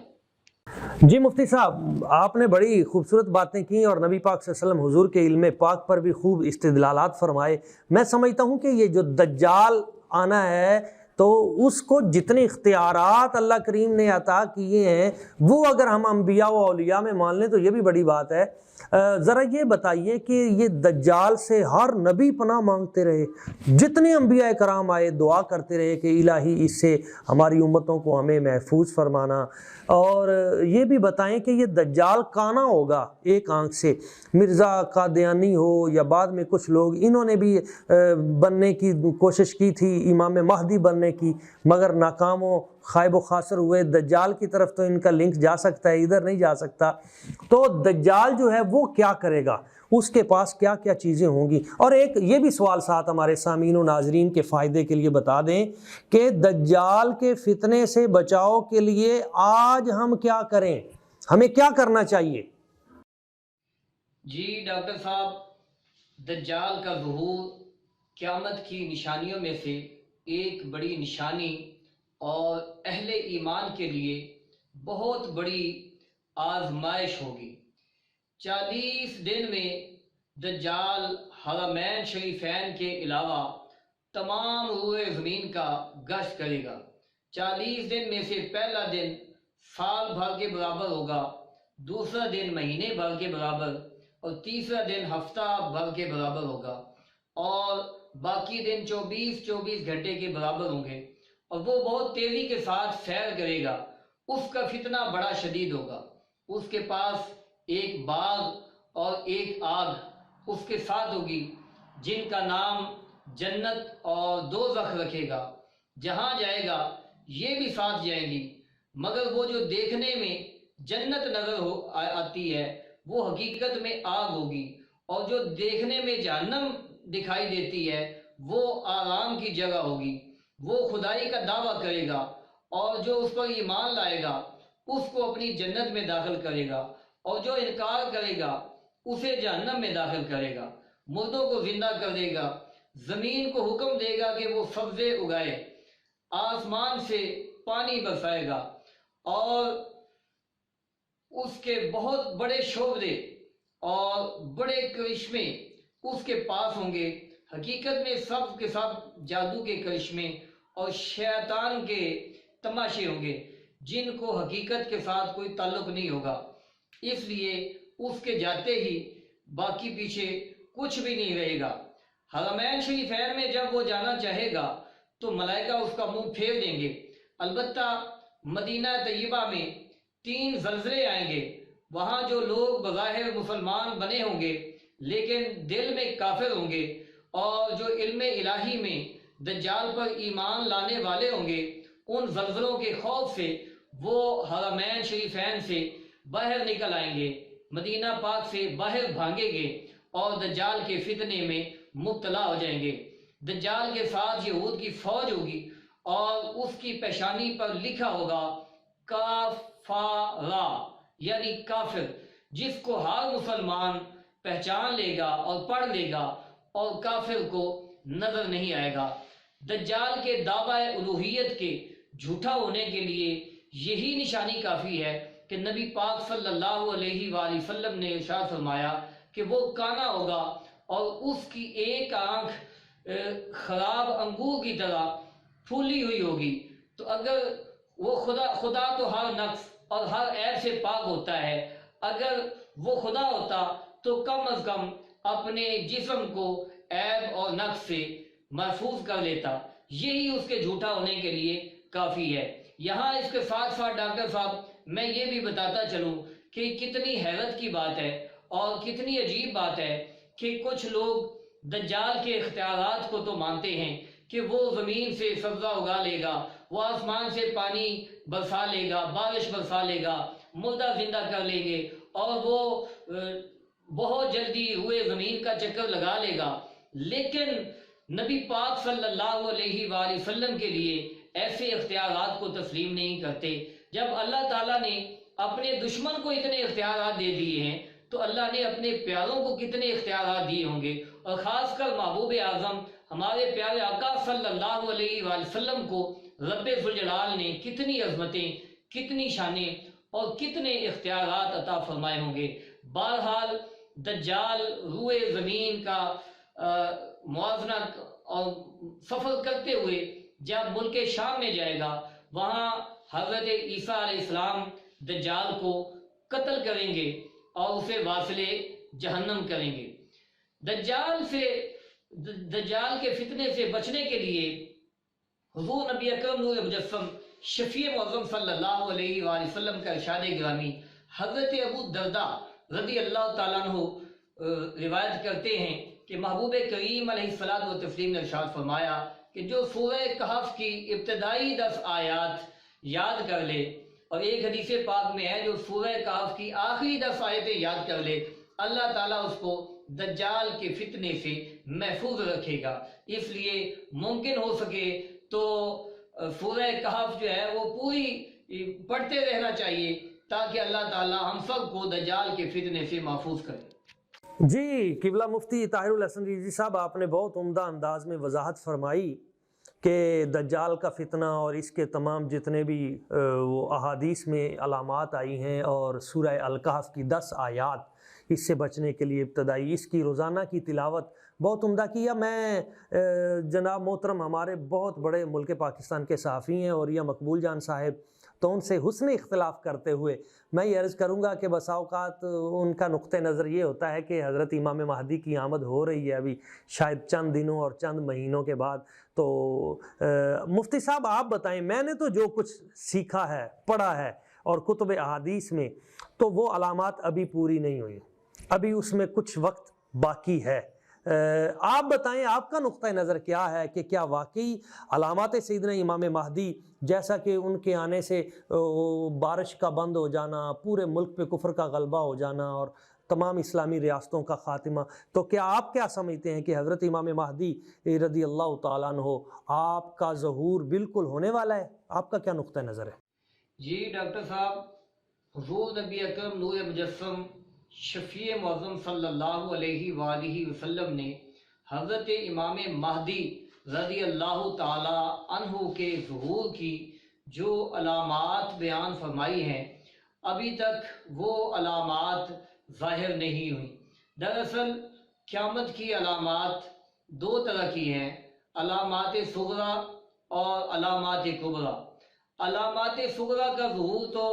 جی مفتی صاحب، آپ نے بڑی خوبصورت باتیں کی اور نبی پاک صلی اللہ علیہ وسلم حضور کے علم پاک پر بھی خوب استدلالات فرمائے۔ میں سمجھتا ہوں کہ یہ جو دجال آنا ہے تو اس کو جتنے اختیارات اللہ کریم نے عطا کیے ہیں وہ اگر ہم انبیاء و اولیاء میں مان لیں تو یہ بھی بڑی بات ہے۔ ذرا یہ بتائیے کہ یہ دجال سے ہر نبی پناہ مانگتے رہے، جتنے انبیاء کرام آئے دعا کرتے رہے کہ الہی اس سے ہماری امتوں کو ہمیں محفوظ فرمانا، اور یہ بھی بتائیں کہ یہ دجال کانا ہوگا ایک آنکھ سے، مرزا قادیانی ہو یا بعد میں کچھ لوگ انہوں نے بھی بننے کی کوشش کی تھی، امام مہدی بننے کی، مگر ناکام و خائب و خاسر ہوئے۔ دجال کی طرف تو ان کا لنک جا سکتا ہے، ادھر نہیں جا سکتا۔ تو دجال جو ہے وہ کیا کرے گا، اس کے پاس کیا کیا چیزیں ہوں گی؟ اور ایک یہ بھی سوال ساتھ ہمارے سامعین و ناظرین کے فائدے کے لیے بتا دیں کہ دجال کے فتنے سے بچاؤ کے لیے آج ہم کیا کریں، ہمیں کیا کرنا چاہیے؟ جی ڈاکٹر صاحب، دجال کا ظہور قیامت کی نشانیوں میں سے ایک بڑی نشانی اور اہل ایمان کے لیے بہت بڑی آزمائش ہوگی۔ 40 دن میں دجال حرمین شریفین کے علاوہ تمام روئے زمین کا گشت کرے گا۔ 40 دن میں سے پہلا دن سال بھر کے برابر ہوگا، دوسرا دن مہینے بھر کے برابر، اور تیسرا دن ہفتہ بھر کے برابر ہوگا، اور باقی دن 24 گھنٹے کے برابر ہوں گے، اور وہ بہت تیزی کے ساتھ سیر کرے گا۔ اس کا فتنہ بڑا شدید ہوگا۔ اس کے پاس ایک باغ اور ایک آگ اس کے ساتھ ہوگی، جن کا نام جنت اور دوزخ رکھے گا۔ جہاں جائے گا یہ بھی ساتھ جائیں گی، مگر وہ جو دیکھنے میں جنت نظر آتی ہے وہ حقیقت میں آگ ہوگی، اور جو دیکھنے میں جہنم دکھائی دیتی ہے وہ آرام کی جگہ ہوگی۔ وہ خدائی کا دعویٰ کرے گا، اور جو اس پر ایمان لائے گا اس کو اپنی جنت میں داخل کرے گا، اور جو انکار کرے گا اسے جہنم میں داخل کرے گا۔ مردوں کو زندہ کر دے گا، زمین کو حکم دے گا کہ وہ سبزے اگائے، آسمان سے پانی برسائے گا، اور اس کے بہت بڑے شعبے اور بڑے کرشمے اس کے پاس ہوں گے۔ حقیقت میں سب کے سب جادو کے کرشمے اور شیطان کے تماشے ہوں گے، جن کو حقیقت کے ساتھ کوئی تعلق نہیں ہوگا۔ اس لیے اس کے جاتے ہی باقی پیچھے کچھ بھی نہیں رہے گا۔ حرمین شریفین میں جب وہ جانا چاہے گا تو ملائکہ اس کا منہ پھیر دیں گے۔ البتہ مدینہ طیبہ میں 3 زلزلے آئیں گے۔ وہاں جو لوگ بظاہر مسلمان بنے ہوں گے لیکن دل میں کافر ہوں گے، اور جو علم الہی میں دجال پر ایمان لانے والے ہوں گے، ان زلزلوں کے خوف سے وہ حرمین شریفین سے باہر نکل آئیں گے، مدینہ پاک سے باہر بھاگیں گے، اور دجال کے فتنے میں مبتلا ہو جائیں گے۔ دجال کے ساتھ یہود کی فوج ہوگی، اور اس کی پیشانی پر لکھا ہوگا کافارا، یعنی کافر، جس کو ہر مسلمان پہچان لے گا اور پڑھ لے گا، اور کافر کو نظر نہیں آئے گا۔ دجال کے دعوی الوہیت کے جھوٹا ہونے کے لیے یہی نشانی کافی ہے کہ نبی پاک صلی اللہ علیہ وآلہ وسلم نے ارشاد فرمایا کہ وہ کانا ہوگا، اور اس کی ایک آنکھ خراب انگور کی طرح پھولی ہوئی ہوگی۔ تو اگر وہ خدا تو ہر نقص اور ہر عیب سے پاک ہوتا ہے، اگر وہ خدا ہوتا تو کم از کم اپنے جسم کو عیب اور نقص سے محفوظ کر لیتا۔ یہی اس کے جھوٹا ہونے کے لیے کافی ہے۔ یہاں اس کے ساتھ ساتھ ڈاکٹر صاحب میں یہ بھی بتاتا چلوں کہ کتنی حیرت کی بات ہے اور کتنی عجیب بات ہے کہ کچھ لوگ دجال کے اختیارات کو تو مانتے ہیں کہ وہ زمین سے سبزہ اگا لے گا، وہ آسمان سے پانی برسا لے گا، بارش برسا لے گا، مردہ زندہ کر لیں گے، اور وہ بہت جلدی ہوئے زمین کا چکر لگا لے گا۔ لیکن نبی پاک صلی اللہ علیہ وآلہ وسلم کے لیے ایسے اختیارات کو تسلیم نہیں کرتے۔ جب اللہ تعالیٰ نے اپنے دشمن کو اتنے اختیارات دے دیے ہیں تو اللہ نے اپنے پیاروں کو کتنے اختیارات دیے ہوں گے، اور خاص کر محبوب اعظم ہمارے پیارے آقا صلی اللہ علیہ وآلہ وسلم کو رب ذوالجلال نے کتنی عظمتیں، کتنی شانیں اور کتنے اختیارات عطا فرمائے ہوں گے۔ بہرحال دجال روئے زمین کا موازنہ اور سفر کرتے ہوئے جب ملک شام میں جائے گا وہاں حضرت عیسیٰ علیہ السلام دجال کو قتل کریں گے اور اسے واصل جہنم کریں گے۔ دجال کے فتنے سے بچنے کے لیے حضور نبی اکرم نور مجسم شفیع معظم صلی اللہ علیہ وآلہ وسلم کا ارشاد گرامی حضرت ابو درداء رضی اللہ تعالیٰ عنہ روایت کرتے ہیں کہ محبوب کریم علیہ الصلوۃ والتسلیم نے ارشاد فرمایا کہ جو سورہ کہف کی ابتدائی 10 آیات یاد کر لے، اور ایک حدیث پاک میں ہے جو سورہ کہف کی آخری 10 آیتیں یاد کر لے، اللہ تعالیٰ اس کو دجال کے فتنے سے محفوظ رکھے گا۔ اس لیے ممکن ہو سکے تو سورہ کہف جو ہے وہ پوری پڑھتے رہنا چاہیے تاکہ اللہ تعالیٰ ہم سب کو دجال کے فتنے سے محفوظ کرے۔ جی قبلہ مفتی طاہر الحسن رضوی صاحب، آپ نے بہت عمدہ انداز میں وضاحت فرمائی کہ دجال کا فتنہ اور اس کے تمام جتنے بھی وہ احادیث میں علامات آئی ہیں اور سورہ الکہف کی 10 آیات اس سے بچنے کے لیے ابتدائی اس کی روزانہ کی تلاوت بہت عمدہ کیا۔ میں جناب محترم ہمارے بہت بڑے ملک پاکستان کے صحافی ہیں اور یہ مقبول جان صاحب، تو ان سے حسن اختلاف کرتے ہوئے میں یہ عرض کروں گا کہ بسا اوقات ان کا نقطہ نظر یہ ہوتا ہے کہ حضرت امام مہدی کی آمد ہو رہی ہے ابھی شاید چند دنوں اور چند مہینوں کے بعد۔ تو مفتی صاحب آپ بتائیں، میں نے تو جو کچھ سیکھا ہے، پڑھا ہے اور کتب احادیث میں، تو وہ علامات ابھی پوری نہیں ہوئی، ابھی اس میں کچھ وقت باقی ہے۔ آپ بتائیں آپ کا نقطہ نظر کیا ہے کہ کیا واقعی علامات سیدنا امام مہدی، جیسا کہ ان کے آنے سے بارش کا بند ہو جانا، پورے ملک پہ کفر کا غلبہ ہو جانا اور تمام اسلامی ریاستوں کا خاتمہ، تو کیا آپ کیا سمجھتے ہیں کہ حضرت امام مہدی رضی اللہ تعالیٰ عنہ آپ کا ظہور بالکل ہونے والا ہے؟ آپ کا کیا نقطہ نظر ہے؟ جی ڈاکٹر صاحب، حضور نبی اکرم نور مجسم شفیع معظم صلی اللہ علیہ وآلہ وسلم نے حضرت امام مہدی رضی اللہ تعالی عنہ کے ظہور کی جو علامات بیان فرمائی ہیں، ابھی تک وہ علامات ظاہر نہیں ہوئی۔ دراصل قیامت کی علامات 2 طرح کی ہیں، علامات صغریٰ اور علامات کبریٰ۔ علامات صغریٰ کا ظہور تو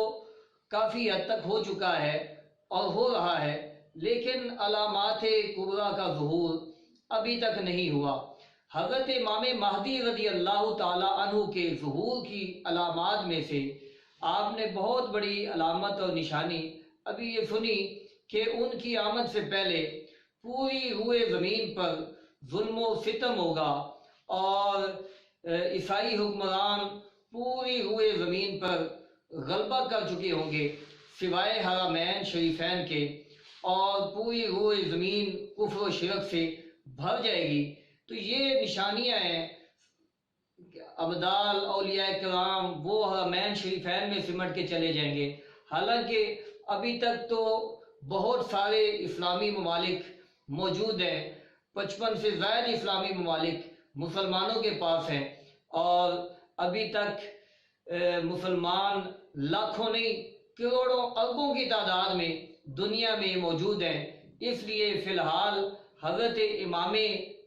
کافی حد تک ہو چکا ہے اور ہو رہا ہے، لیکن علامات کبریٰ کا ظہور ابھی تک نہیں ہوا۔ حضرت امام مہدی رضی اللہ تعالی عنہ کے ظہور کی علامات میں سے آپ نے بہت بڑی علامت اور نشانی ابھی یہ سنی کہ ان کی آمد سے پہلے پوری روئے زمین پر ظلم و ستم ہوگا اور عیسائی حکمران پوری روئے زمین پر غلبہ کر چکے ہوں گے سوائے حرمین شریفین کے، اور پوری روئے زمین کفر و شرک سے بھر جائے گی۔ تو یہ نشانیاں ہیں، ابدال اولیاء کرام وہ حرمین شریفین میں سمٹ کے چلے جائیں گے۔ حالانکہ ابھی تک تو بہت سارے اسلامی ممالک موجود ہیں، 55 سے زائد اسلامی ممالک مسلمانوں کے پاس ہیں، اور ابھی تک مسلمان لاکھوں نہیں کروڑوں اربوں کی تعداد میں دنیا میں موجود ہیں۔ اس لیے فی الحال حضرت امام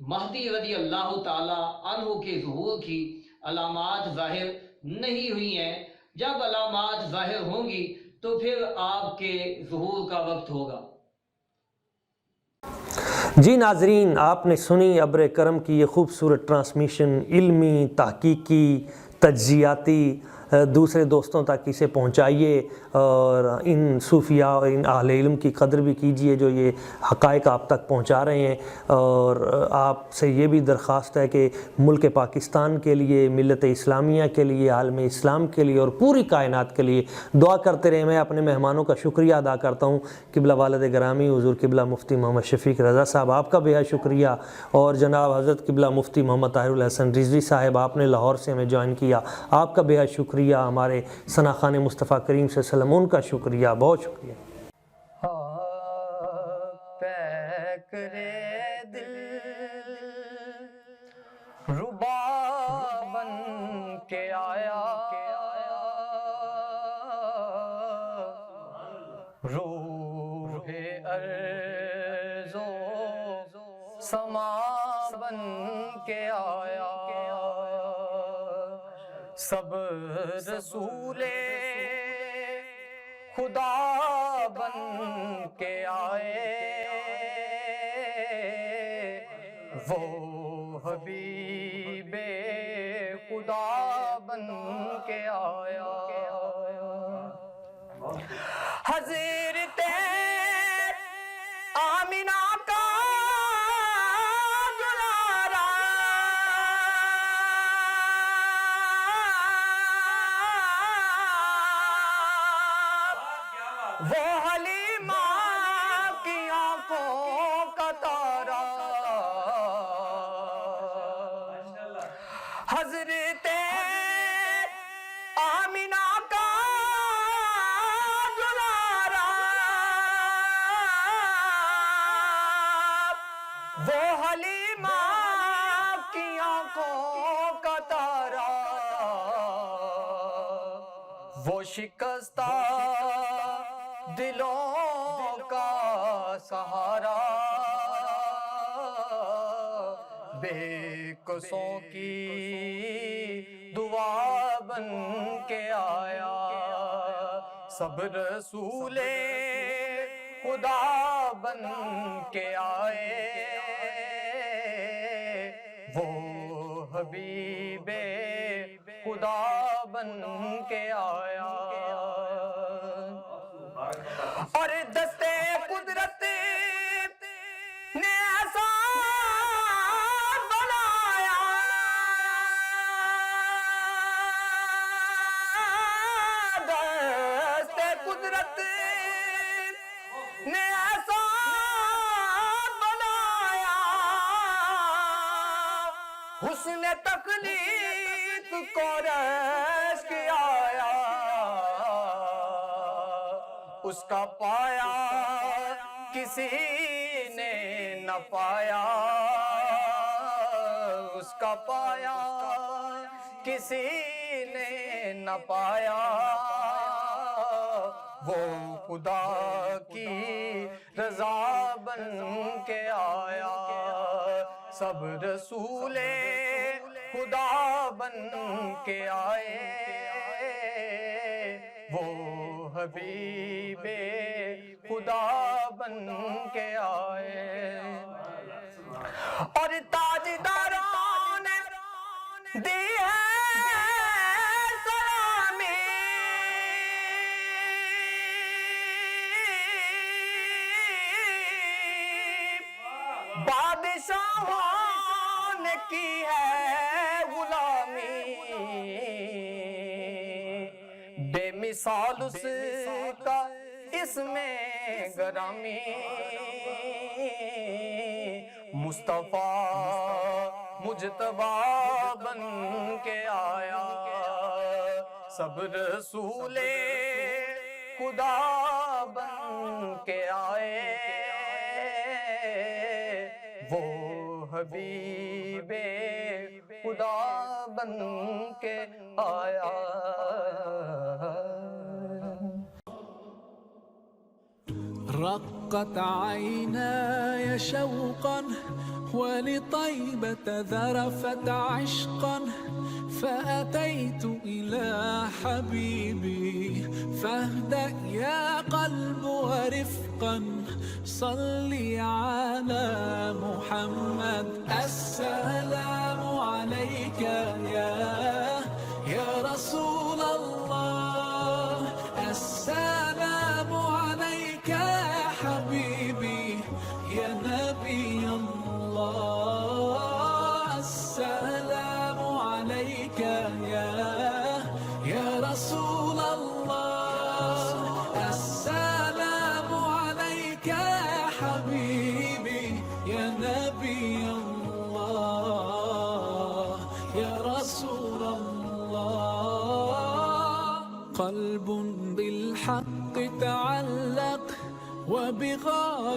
مہدی رضی اللہ تعالی عنہ کے ظہور کی علامات ظاہر نہیں ہوئی ہیں۔ جب علامات ظاہر ہوں گی تو پھر آپ کے ظہور کا وقت ہوگا۔ جی ناظرین، آپ نے سنی ابر کرم کی یہ خوبصورت ٹرانسمیشن، علمی، تحقیقی، تجزیاتی، دوسرے دوستوں تک اسے پہنچائیے اور ان صوفیاء اور ان اہل علم کی قدر بھی کیجیے جو یہ حقائق آپ تک پہنچا رہے ہیں۔ اور آپ سے یہ بھی درخواست ہے کہ ملک پاکستان کے لیے، ملت اسلامیہ کے لیے، عالم اسلام کے لیے اور پوری کائنات کے لیے دعا کرتے رہیں۔ میں اپنے مہمانوں کا شکریہ ادا کرتا ہوں، قبلہ والد گرامی حضور قبلہ مفتی محمد شفیق رضا صاحب، آپ کا بے حد شکریہ، اور جناب حضرت قبلہ مفتی محمد طاہر الحسن رضوی صاحب، آپ نے لاہور سے ہمیں جوائن کیا، آپ کا بے حد شکریہ۔ ہمارے ثنا خان مصطفیٰ کریم صلی اللہ علیہ وسلم، ان کا شکریہ، بہت شکریہ۔ ربا بن کے آیا، روح ارض و سما بن کے آیا، سب رسول خدا بن کے آئے، وہ حبیب خدا بن کے آیا۔ حضرت آمینہ کا دلارا وہ حلیمہ کی آنکھوں کا تارا، حضرت آمینہ کا دلارا وہ حلیمہ کی آنکھوں کا تارا، وہ شکستہ دلوں کا سہارا، بے کسوں کی دعا بن کے آیا، سب رسول خدا بن کے آئے، وہ حبیب خدا بن کے آیا۔ اور دستے قدرت نے ایسا بنایا، دستے قدرت نے ایسا بنایا، حسن تخلیق کو رش کے آیا، اس کا پایا کسی نے نہ پایا، اس کا پایا کسی نے نہ پایا، وہ خدا کی رضا بن کے آیا، سب رسول خدا بن کے آئے، وہ حبیب خدا بن کے آئے۔ اور تاجداروں نے دی ہے سلامی، بادشاہوں نے کی ہے غلامی، بے مثال اس کا اس میں گرامی، مصطفیٰ مجتبیٰ بن کے آیا، سب رسول خدا بن کے آئے، وہ حبیب خدا بن کے آیا۔ رقت عيناي شوقا ولطيبة ذرفت عشقا، فأتيت إلى حبيبي فاهدأ يا قلب ورفقا، صلي على محمد. السلام عليك يا رسول الله، السلام عليك يا حبيبي يا نبي الله، السلام عليك يا رسول الله، السلام عليك يا حبيبي يا نبي الله يا رسول الله. قلب بالحق تعلق وبغار